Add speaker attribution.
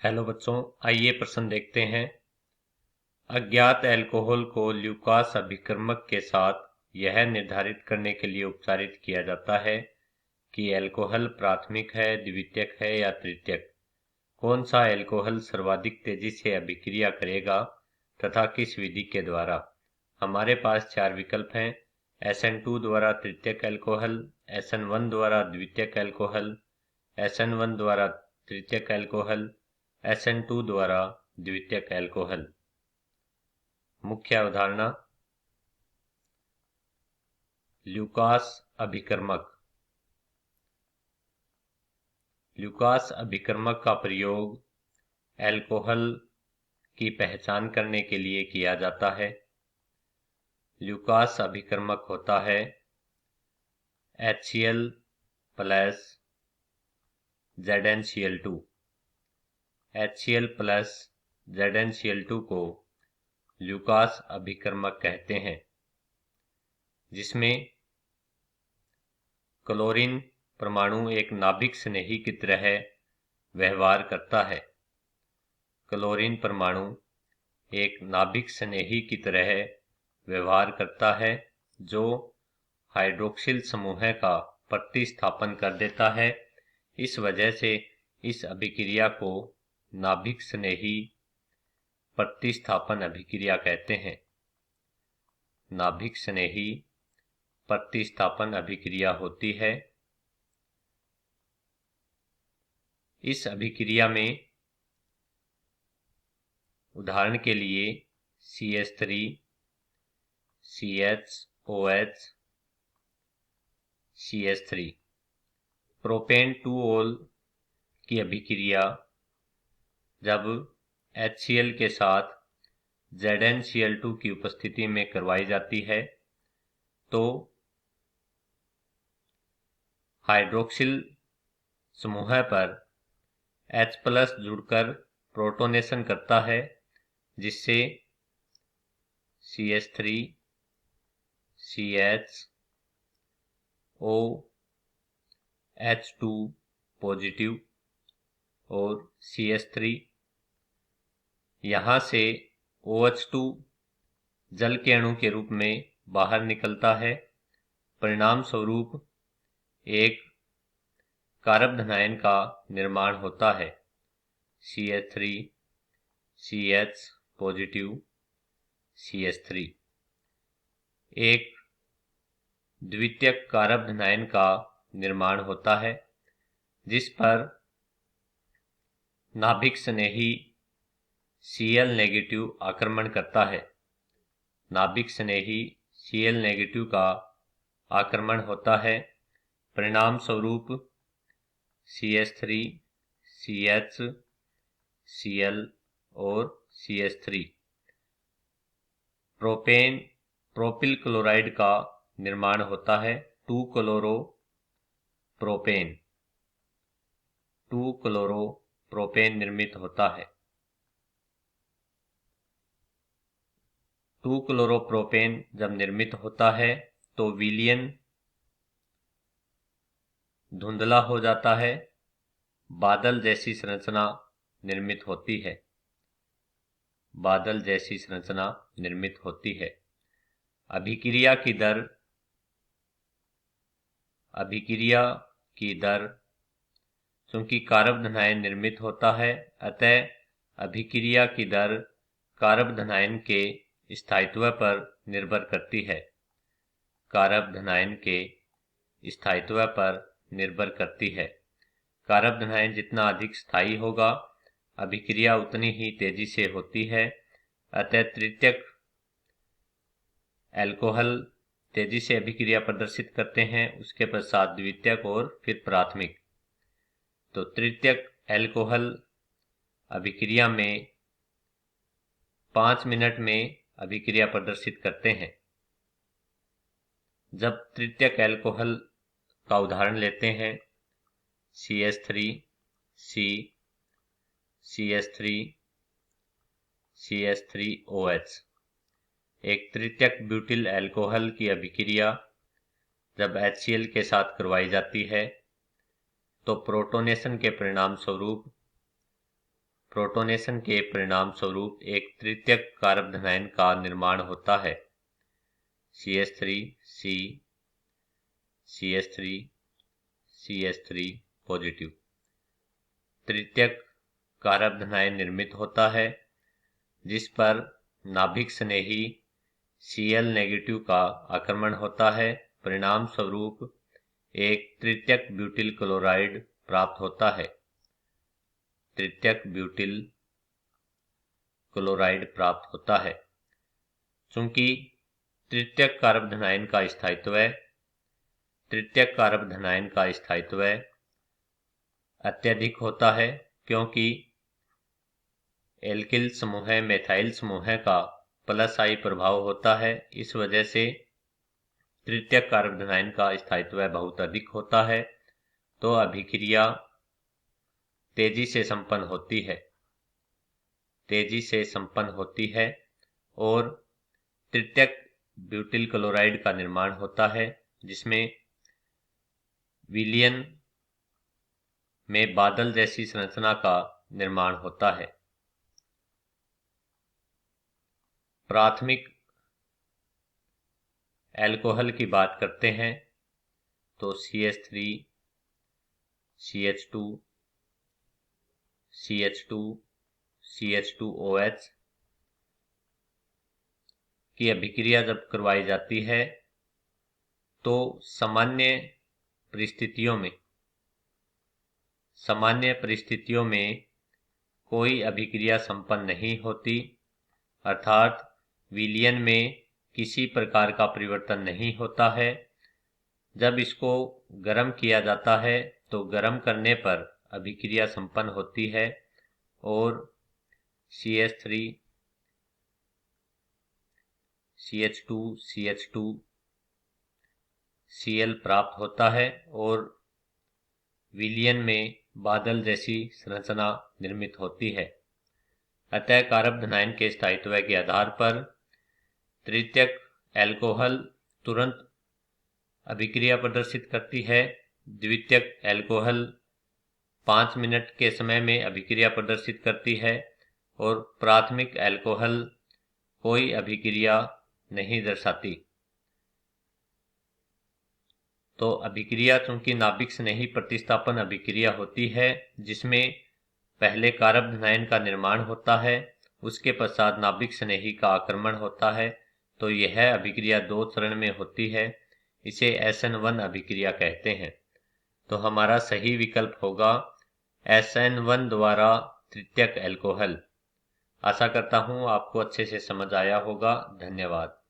Speaker 1: Hello बच्चों, आइए प्रश्न देखते हैं। अज्ञात अल्कोहल को ल्यूकास अभिकर्मक के साथ यह निर्धारित करने के लिए उपचारित किया जाता है कि अल्कोहल प्राथमिक है, द्वितीयक है या तृतीयक। कौन सा अल्कोहल सर्वाधिक तेजी से अभिक्रिया करेगा तथा किस विधि के द्वारा। हमारे पास चार विकल्प हैं। SN2 द्वारा तृतीयक अल्कोहल, SN1 द्वारा द्वितीयक अल्कोहल, SN1 द्वारा तृतीयक अल्कोहल, SN2 द्वारा द्वितीयक अल्कोहल। मुख्य अवधारणा: ल्यूकास अभिकर्मक। ल्यूकास अभिकर्मक का प्रयोग अल्कोहल की पहचान करने के लिए किया जाता है। ल्यूकास अभिकर्मक होता है HCl plus ZnCl2। HCl plus ZnCl2 को ल्यूकास अभिकर्मक कहते हैं, जिसमें क्लोरीन परमाणु एक नाभिक स्नेही की तरह व्यवहार करता है। क्लोरीन परमाणु एक नाभिक स्नेही की तरह व्यवहार करता है, जो हाइड्रोक्सिल समूह का प्रतिस्थापन कर देता है। इस वजह से इस अभिक्रिया को नाभिक स्नेही प्रतिस्थापन अभिक्रिया कहते हैं। नाभिक स्नेही प्रतिस्थापन अभिक्रिया होती है। इस अभिक्रिया में उदाहरण के लिए CH3, CHOH, CH3। प्रोपेन 2-ओल की अभिक्रिया जब HCl के साथ ZnCl2 की उपस्थिति में करवाई जाती है तो हाइड्रोक्सिल समूह पर H+ जुड़कर प्रोटोनेशन करता है, जिससे CH3, CH, OH2 पॉजिटिव और CH3। यहाँ से OH2 जल के अणु के रूप में बाहर निकलता है। परिणाम स्वरूप एक कारक धनायन का निर्माण होता है, CH3, CH पॉजिटिव, CH3। एक द्वितीयक कारक धनायन का निर्माण होता है, जिस पर नाभिक स्नेही Cl नेगेटिव आक्रमण करता है। नाभिक स्नेही Cl नेगेटिव का आक्रमण होता है। परिणाम स्वरूप CH3, CH, Cl और CH3 प्रोपिल क्लोराइड का निर्माण होता है। 2-क्लोरोप्रोपेन निर्मित होता है। 2-क्लोरोप्रोपेन जब निर्मित होता है तो विलयन धुंधला हो जाता है, बादल जैसी संरचना निर्मित होती है। बादल जैसी संरचना निर्मित होती है। अभिक्रिया की दर चूंकि कारक धनायन निर्मित होता है, अतः अभिक्रिया की दर कारक धनायन के स्थायित्व पर निर्भर करती है। कारक धनायन के स्थायित्व पर निर्भर करती है। कारक धनायन जितना अधिक स्थायी होगा, अभिक्रिया उतनी ही तेजी से होती है। अतः तृतीयक अल्कोहल तेजी से अभिक्रिया प्रदर्शित करते हैं, उसके पश्चात द्वितीयक और फिर प्राथमिक। तो तृतीयक अल्कोहल अभिक्रिया में 5 मिनट में अभिक्रिया प्रदर्शित करते हैं। जब तृतीयक अल्कोहल का उदाहरण लेते हैं, CH3, C, CH3, CH3OH। एक तृतीयक ब्यूटिल अल्कोहल की अभिक्रिया जब HCl के साथ करवाई जाती है तो प्रोटोनेशन के परिणाम स्वरूप प्रोटोनेशन के परिणाम स्वरूप एक तृतीयक कारबधनायन का निर्माण होता है। CH3 C CH3 CH3 positive तृतीयक कारबधनायन निर्मित होता है, जिस पर नाभिक स्नेही Cl नेगेटिव का आक्रमण होता है। परिणाम स्वरूप एक तृतीयक ब्यूटिल क्लोराइड प्राप्त होता है। तृतीयक ब्यूटिल क्लोराइड प्राप्त होता है। चूंकि तृतीयक कारबधनायन का स्थायित्व अत्यधिक होता है, क्योंकि एल्किल समूह मेथाइल समूह का प्लस आई प्रभाव होता है। इस वजह से तृतीयक कारबधनायन का स्थायित्व बहुत अधिक होता है, तो अभिक्रिया तेजी से संपन्न होती है और तृतीयक ब्यूटिल क्लोराइड का निर्माण होता है, जिसमें विलयन में बादल जैसी संरचना का निर्माण होता है। प्राथमिक एल्कोहल की बात करते हैं तो CH3 CH2 CH2 CH2OH की अभिक्रिया जब करवाई जाती है तो सामान्य परिस्थितियों में कोई अभिक्रिया संपन्न नहीं होती, अर्थात विलयन में किसी प्रकार का परिवर्तन नहीं होता है। जब इसको गर्म किया जाता है तो गर्म करने पर अभिक्रिया संपन्न होती है और CH3 CH2 CH2 Cl प्राप्त होता है और विलयन में बादल जैसी संरचना निर्मित होती है। अतः कारबधनायन के स्थायित्व के आधार पर तृतीयक एल्कोहल तुरंत अभिक्रिया प्रदर्शित करती है, द्वितीयक एल्कोहल 5 मिनट के समय में अभिक्रिया प्रदर्शित करती है और प्राथमिक एल्कोहल कोई अभिक्रिया नहीं दर्शाती। तो अभिक्रिया चूंकि नाभिक स्नेही प्रतिस्थापन अभिक्रिया होती है, जिसमें पहले कारबधनायन का निर्माण होता है, उसके पश्चात नाभिक स्नेही का आक्रमण होता है, तो यह अभिक्रिया 2 चरण में होती है। इसे SN1 अभिक्रिया कहते हैं। तो हमारा सही विकल्प होगा SN1 द्वारा तृतीयक एल्कोहल। आशा करता हूं आपको अच्छे से समझ आया होगा। धन्यवाद।